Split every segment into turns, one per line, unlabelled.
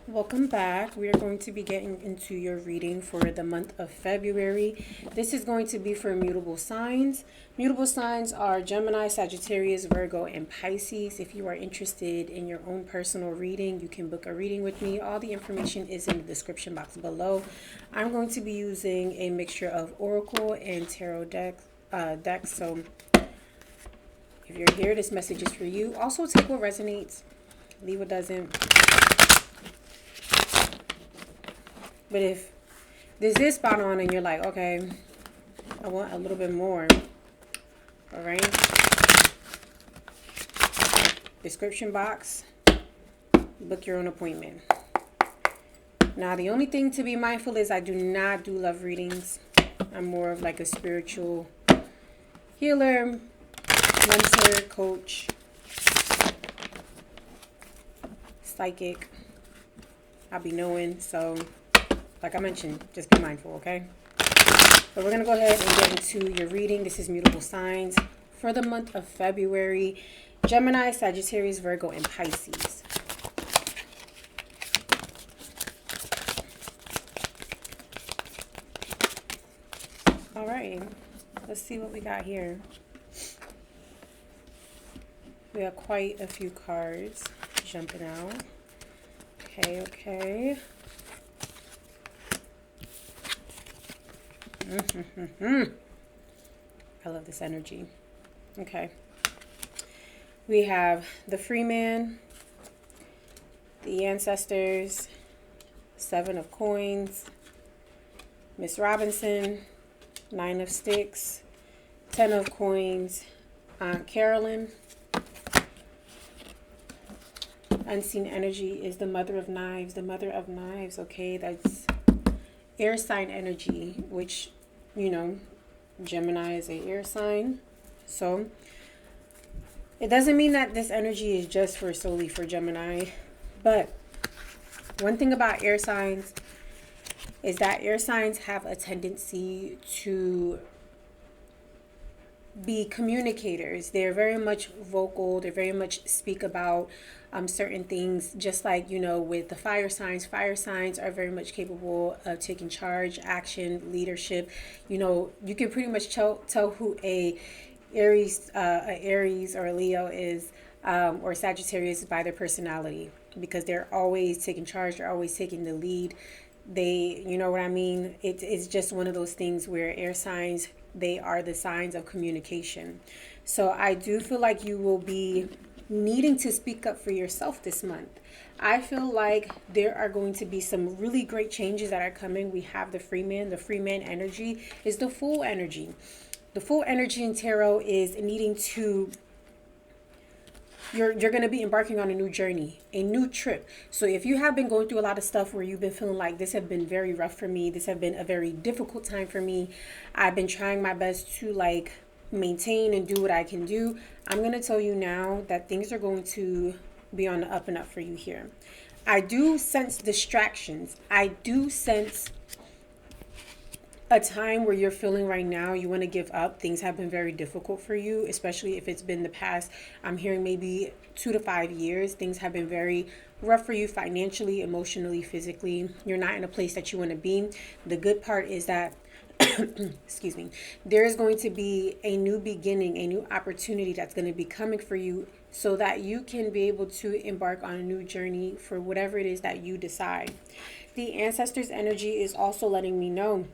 Welcome back. We are going to be getting into your reading for the month of February. This is going to be for mutable signs. Mutable signs are Gemini, Sagittarius, Virgo, and Pisces. If you are interested in your own personal reading, you can book a reading with me. All the information is in the description box below. I'm going to be using a mixture of Oracle and Tarot decks. So if you're here, this message is for you. Also, take what resonates, leave what doesn't. But if this is spot on and you're like, okay, I want a little bit more, all right? Description box, book your own appointment. Now, the only thing to be mindful is I do not do love readings. I'm more of like a spiritual healer, mentor, coach, psychic. I'll be knowing, so like I mentioned, just be mindful, okay? So we're going to go ahead and get into your reading. This is Mutable Signs for the month of February. Gemini, Sagittarius, Virgo, and Pisces. All right, let's see what we got here. We have quite a few cards jumping out. Okay. I love this energy. Okay. We have the Free Man, the Ancestors, Seven of Coins, Miss Robinson, Nine of Sticks, 10 of Coins, Aunt Carolyn. Unseen energy is the Mother of Knives. The Mother of Knives, okay, that's air sign energy, which, you know, Gemini is an air sign. So it doesn't mean that this energy is just for solely for Gemini. But one thing about air signs is that air signs have a tendency to be communicators. They're very much vocal. They very much speak about certain things, just like, you know, with the fire signs are very much capable of taking charge, action, leadership. You know, you can pretty much tell who a Aries or a Leo is, or Sagittarius, by their personality, because they're always taking charge. They're always taking the lead. They, you know what I mean? It's just one of those things where air signs, they are the signs of communication. So I do feel like you will be needing to speak up for yourself this month. I feel like there are going to be some really great changes that are coming. We have the Free Man. The Free Man energy is the Fool energy. The Fool energy in tarot is needing to, you're going to be embarking on a new journey, a new trip. So if you have been going through a lot of stuff where you've been feeling like this have been very rough for me, this have been a very difficult time for me, I've been trying my best to like maintain and do what I can do, I'm going to tell you now that things are going to be on the up and up for you here. I do sense distractions. I do sense a time where you're feeling right now you want to give up. Things have been very difficult for you, especially if it's been the past, I'm hearing maybe 2 to 5 years. Things have been very rough for you financially, emotionally, physically. You're not in a place that you want to be. The good part is that excuse me, there is going to be a new beginning, a new opportunity that's going to be coming for you, so that you can be able to embark on a new journey for whatever it is that you decide. The Ancestors energy is also letting me know,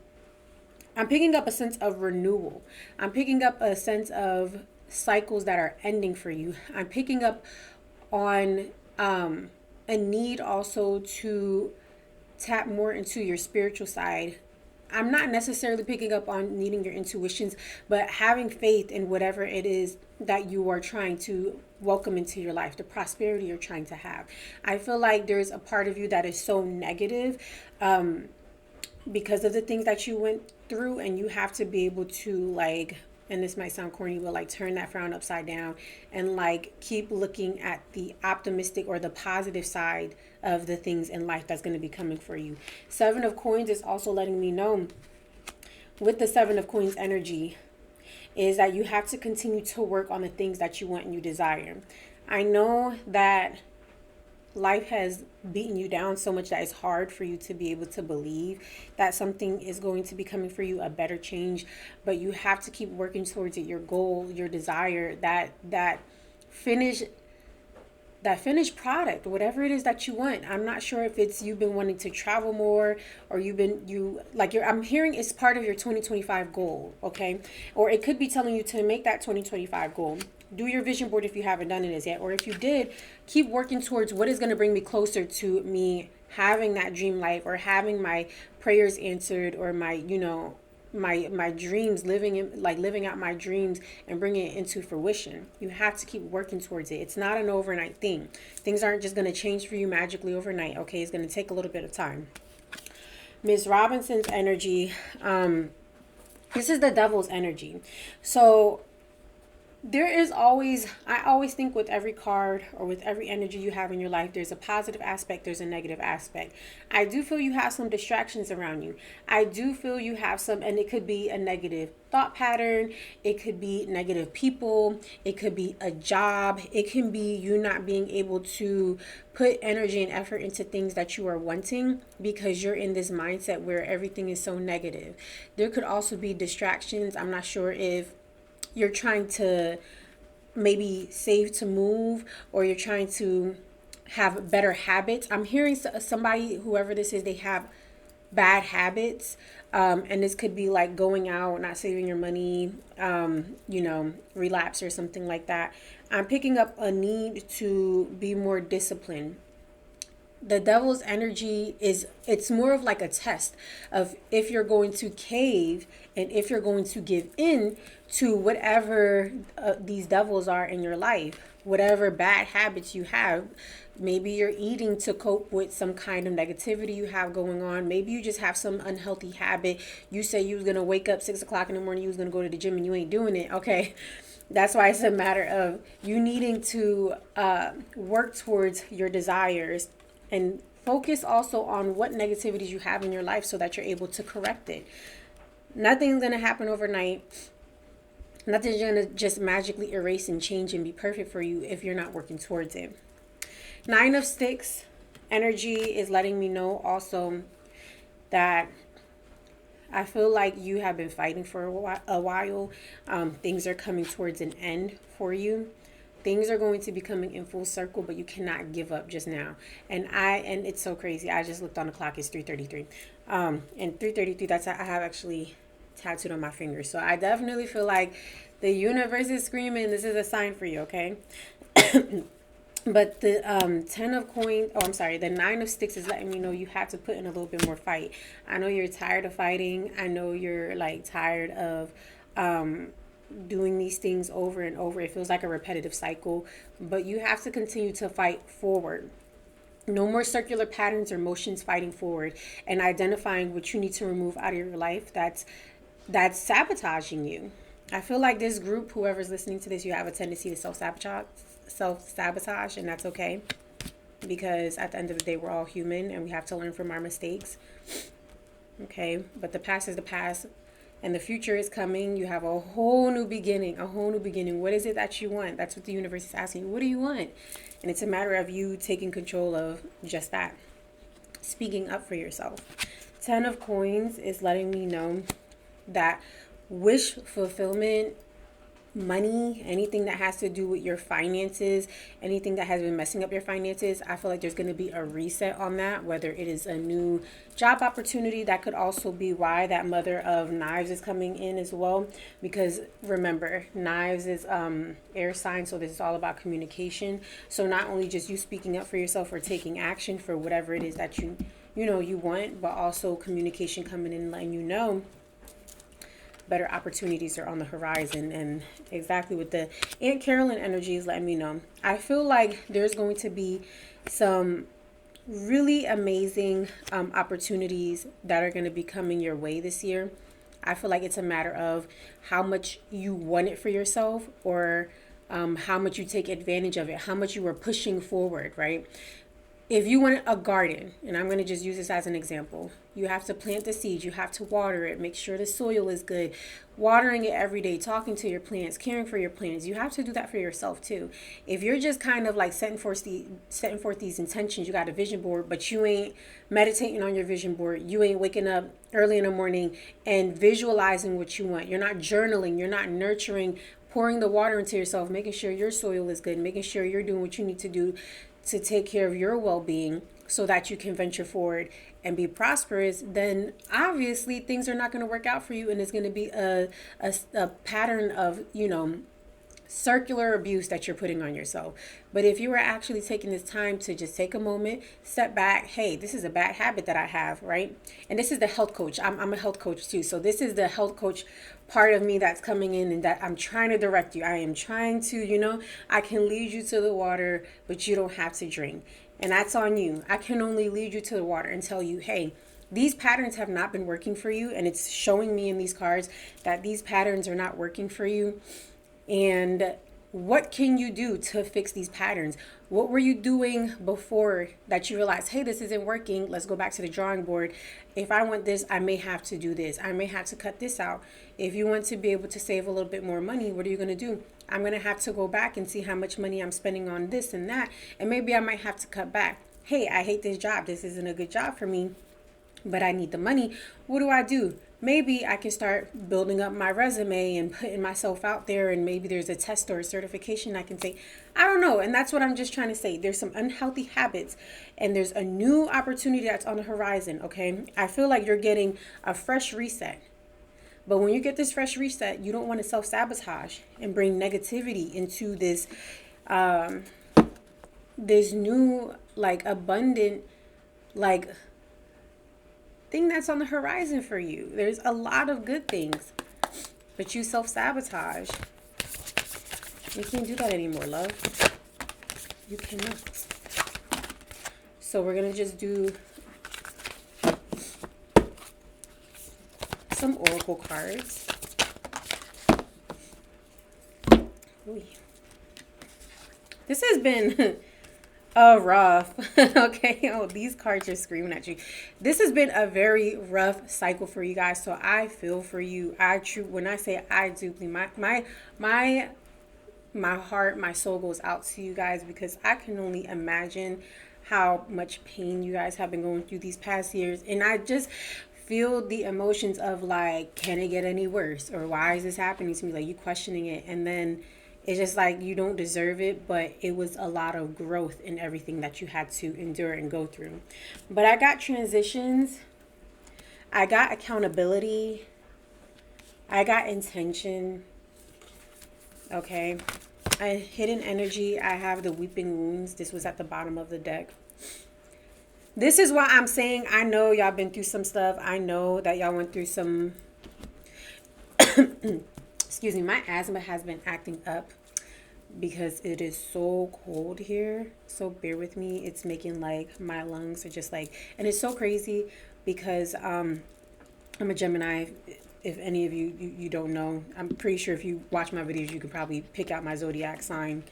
I'm picking up a sense of renewal. I'm picking up a sense of cycles that are ending for you. I'm picking up on a need also to tap more into your spiritual side. I'm not necessarily picking up on needing your intuitions, but having faith in whatever it is that you are trying to welcome into your life, the prosperity you're trying to have. I feel like there's a part of you that is so negative because of the things that you went through, and you have to be able to, like, and this might sound corny, but like turn that frown upside down and like keep looking at the optimistic or the positive side of the things in life that's going to be coming for you. Seven of Coins is also letting me know, with the Seven of Coins energy, is that you have to continue to work on the things that you want and you desire. I know that life has beaten you down so much that it's hard for you to be able to believe that something is going to be coming for you, a better change. But you have to keep working towards it, your goal, your desire, that finish that finished product, whatever it is that you want. I'm not sure if it's you've been wanting to travel more, or I'm hearing it's part of your 2025 goal, okay? Or it could be telling you to make that 2025 goal. Do your vision board if you haven't done it as yet, or if you did, keep working towards what is going to bring me closer to me having that dream life, or having my prayers answered, or my, my dreams, living out my dreams and bringing it into fruition. You have to keep working towards it. It's not an overnight thing. Things aren't just going to change for you magically overnight, okay? It's going to take a little bit of time. Miss Robinson's energy, this is the devil's energy. So I always think with every card or with every energy you have in your life, there's a positive aspect, there's a negative aspect. I do feel you have some distractions around you. I do feel you have some, and it could be a negative thought pattern. It could be negative people. It could be a job. It can be you not being able to put energy and effort into things that you are wanting because you're in this mindset where everything is so negative. There could also be distractions. I'm not sure if you're trying to maybe save to move, or you're trying to have better habits. I'm hearing somebody, whoever this is, they have bad habits. And this could be like going out, not saving your money, relapse or something like that. I'm picking up a need to be more disciplined. The devil's energy it's more of like a test of if you're going to cave and if you're going to give in to whatever these devils are in your life, whatever bad habits you have. Maybe you're eating to cope with some kind of negativity you have going on. Maybe you just have some unhealthy habit. You say you was going to wake up 6 o'clock in the morning, you was going to go to the gym, and you ain't doing it. Okay. That's why it's a matter of you needing to work towards your desires, and focus also on what negativities you have in your life so that you're able to correct it. Nothing's going to happen overnight. Nothing's going to just magically erase and change and be perfect for you if you're not working towards it. 9 of Sticks energy is letting me know also that I feel like you have been fighting for a while. Things are coming towards an end for you. Things are going to be coming in full circle, but you cannot give up just now. And it's so crazy. I just looked on the clock. It's 3:33. And 3:33, I have actually tattooed on my finger. So I definitely feel like the universe is screaming, this is a sign for you, okay? But the 10 of coins, the 9 of Sticks is letting me know you have to put in a little bit more fight. I know you're tired of fighting. I know you're tired of doing these things over and over. It feels like a repetitive cycle, but you have to continue to fight forward. No more circular patterns or motions, fighting forward and identifying what you need to remove out of your life that's sabotaging you. I feel like this group, whoever's listening to this, you have a tendency to self-sabotage, and that's okay, because at the end of the day, we're all human and we have to learn from our mistakes. Okay, but the past is the past and the future is coming. You have a whole new beginning, What is it that you want? That's what the universe is asking you. What do you want? And it's a matter of you taking control of just that, speaking up for yourself. 10 of Coins is letting me know that wish fulfillment, money, anything that has to do with your finances, anything that has been messing up your finances, I feel like there's going to be a reset on that, whether it is a new job opportunity. That could also be why that Mother of Knives is coming in as well, because remember, Knives is air sign, so this is all about communication. So not only just you speaking up for yourself or taking action for whatever it is that you want, but also communication coming in, letting you know better opportunities are on the horizon. And exactly what the Aunt Carolyn energy is letting me know, I feel like there's going to be some really amazing opportunities that are going to be coming your way this year. I feel like it's a matter of how much you want it for yourself, or how much you take advantage of it, how much you are pushing forward, right? if you want a garden, and I'm going to just use this as an example, you have to plant the seeds, you have to water it, make sure the soil is good, watering it every day, talking to your plants, caring for your plants. You have to do that for yourself too. If you're just kind of like setting forth these intentions, you got a vision board, but you ain't meditating on your vision board, you ain't waking up early in the morning and visualizing what you want, you're not journaling, you're not nurturing, pouring the water into yourself, making sure your soil is good, making sure you're doing what you need to do to take care of your well-being so that you can venture forward and be prosperous, then obviously things are not going to work out for you, and it's going to be a pattern of, circular abuse that you're putting on yourself. But if you were actually taking this time to just take a moment, step back, hey, this is a bad habit that I have, right? And this is the health coach. I'm a health coach too. So this is the health coach part of me that's coming in, and that I'm trying to direct you. I am trying to, I can lead you to the water, but you don't have to drink. And that's on you. I can only lead you to the water and tell you, hey, these patterns have not been working for you. And it's showing me in these cards that these patterns are not working for you. And what can you do to fix these patterns? What were you doing before that you realized, hey, this isn't working? Let's go back to the drawing board. If I want this, I may have to do this. I may have to cut this out. If you want to be able to save a little bit more money, what are you going to do? I'm going to have to go back and see how much money I'm spending on this and that. And maybe I might have to cut back. Hey, I hate this job. This isn't a good job for me, but I need the money. What do? Maybe I can start building up my resume and putting myself out there, and maybe there's a test or a certification I can take. I don't know. And that's what I'm just trying to say. There's some unhealthy habits, and there's a new opportunity that's on the horizon, okay? I feel like you're getting a fresh reset. But when you get this fresh reset, you don't want to self-sabotage and bring negativity into this new, like, abundant, like, thing that's on the horizon for you. There's a lot of good things, but you self-sabotage. You can't do that anymore, love. You cannot. So we're going to just do some oracle cards. Ooh. This has been rough. Okay. Oh, these cards are screaming at you. This has been a very rough cycle for you guys. So I feel for you. When I say I do, my heart, my soul goes out to you guys, because I can only imagine how much pain you guys have been going through these past years. And I just feel the emotions of, like, can it get any worse? Or why is this happening to me? Like, you questioning it. And then it's just like you don't deserve it, but it was a lot of growth in everything that you had to endure and go through. But I got transitions. I got accountability. I got intention. Okay. Hidden energy. I have the weeping wounds. This was at the bottom of the deck. This is why I'm saying, I know y'all been through some stuff. I know that y'all went through some excuse me, my asthma has been acting up because it is so cold here. So bear with me. It's making, like, my lungs are just like, and it's so crazy because I'm a Gemini. If any of you don't know, I'm pretty sure if you watch my videos, you can probably pick out my zodiac sign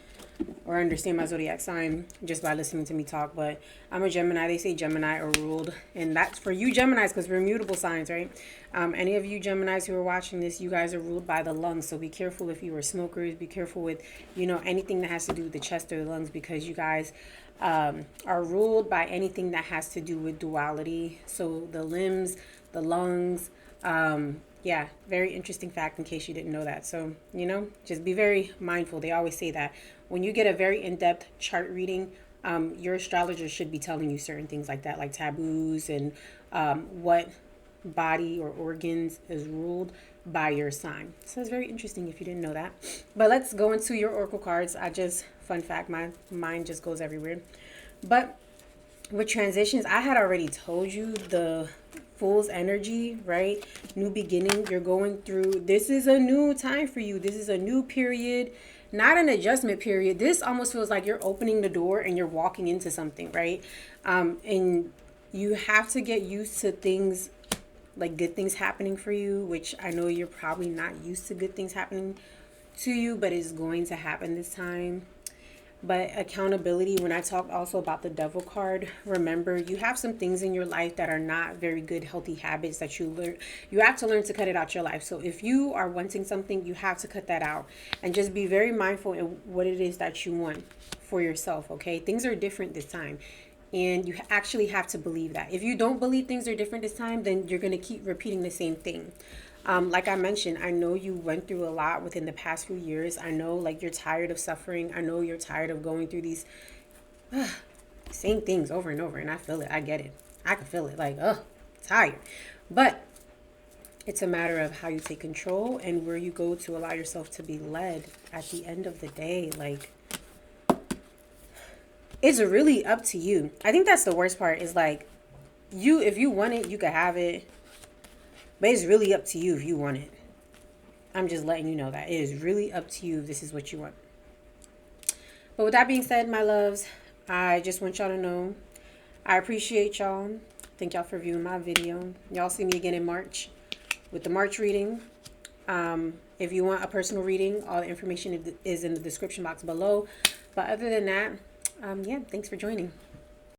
or understand my zodiac sign just by listening to me talk. But I'm a Gemini. They say Gemini are ruled, and that's for you Geminis, because we're mutable signs, right? Any of you Geminis who are watching this, you guys are ruled by the lungs. So be careful if you are smokers. Be careful with, anything that has to do with the chest or the lungs, because you guys are ruled by anything that has to do with duality. So the limbs, the lungs, yeah, very interesting fact in case you didn't know that. So, just be very mindful. They always say that when you get a very in-depth chart reading, your astrologer should be telling you certain things like that, like taboos and what body or organs is ruled by your sign. So it's very interesting if you didn't know that. But let's go into your oracle cards. Fun fact, my mind just goes everywhere. But with transitions, I had already told you the Fool's energy, right? New beginning. You're going through. This is a new time for you. This is a new period, not an adjustment period. This almost feels like you're opening the door and you're walking into something, right? And you have to get used to things, like good things happening for you, which I know you're probably not used to good things happening to you, but it's going to happen this time. But accountability, when I talk also about the devil card, remember you have some things in your life that are not very good, healthy habits that you learn. You have to learn to cut it out your life. So if you are wanting something, you have to cut that out and just be very mindful in what it is that you want for yourself. Okay. Things are different this time. And you actually have to believe that. If you don't believe things are different this time, then you're going to keep repeating the same thing. Like I mentioned, I know you went through a lot within the past few years. I know, like, you're tired of suffering. I know you're tired of going through these same things over and over. And I feel it. I get it. I can feel it. Like, tired. But it's a matter of how you take control and where you go to allow yourself to be led at the end of the day. Like, it's really up to you. I think that's the worst part is like, if you want it, you can have it. But it's really up to you if you want it. I'm just letting you know that it is really up to you if this is what you want. But with that being said, my loves, I just want y'all to know I appreciate y'all. Thank y'all for viewing my video. Y'all see me again in March with the March reading. If you want a personal reading, all the information is in the description box below. But other than that, yeah, thanks for joining.